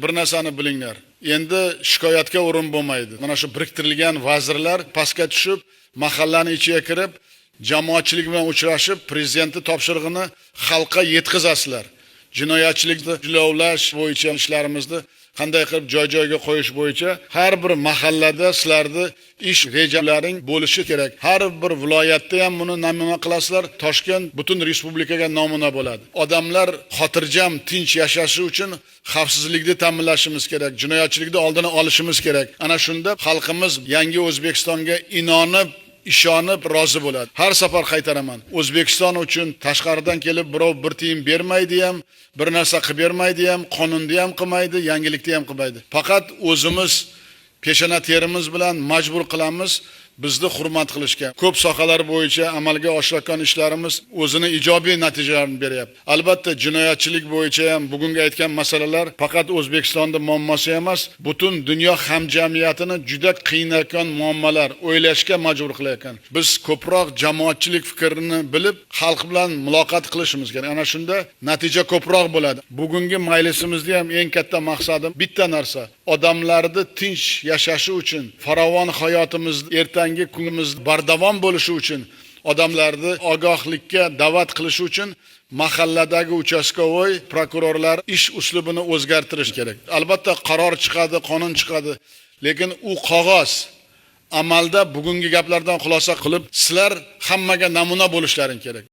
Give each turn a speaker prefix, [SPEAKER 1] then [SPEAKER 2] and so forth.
[SPEAKER 1] bir narsani bilinglar. Endi shikoyatga o'rin bo'lmaydi. Mana shu biriktirilgan vazirlar pastga tushib, mahallani ichiga kirib, jamoatchilik bilan uchrashib, prezidentning topshirig'ini xalqqa yetkazasizlar. Jinoyatchilikni jilovlash bo'yicha ishlarimizni qanday qilib joy-joyga qo'yish bo'yicha har bir mahallada sizlarni ish rejalaring bo'lishi kerak. Har bir viloyatda ham buni namuna qilasizlar. Toshkent butun respublikaga namuna bo'ladi. Odamlar xotirjam, tinch yashashi uchun xavfsizlikni ta'minlashimiz kerak, jinoyatchilikni oldini olishimiz kerak. Ana shunda xalqimiz yangi O'zbekistonga ishonib rozi bo'ladi. Har safar qaytaraman. O'zbekiston uchun tashqaridan kelib birov bir tiyin bermaydi ham, bir narsa qilib bermaydi ham, qonunni ham qilmaydi, yangilikni ham qilmaydi. Faqat o'zimiz peshona terimiz bilan majbur qilamiz bizni hurmat qilishga. Ko'p sohalar bo'yicha amalga oshirayotgan ishlarimiz o'zini ijobiy natijalarini beryapti. Albatta, jinoyatchilik bo'yicha ham bugungi aytgan masalalar faqat O'zbekistonda muammosi emas, butun dunyo hamjamiyatini juda qiynayotgan muammolar, o'ylashga majbur qilayotgan. Biz ko'proq jamoatchilik fikrini bilib, xalq bilan muloqot qilishimiz kerak. Ana shunda natija ko'proq bo'ladi. Bugungi majlisimizda ham eng katta maqsadim bitta narsa: odamlarni tinch yashashi uchun, farovon hayotimiz ertangi kunimiz bardavom bo'lishi uchun, odamlarni ogohlikka da'vat qilish uchun mahalladagi uchastkovoy prokurorlar ish uslubini o'zgartirish kerak. Albatta qaror chiqadi, qonun chiqadi, lekin u qog'oz amalda bugungi gaplardan xulosa qilib, sizlar hammaga namuna bo'lishlaring kerak.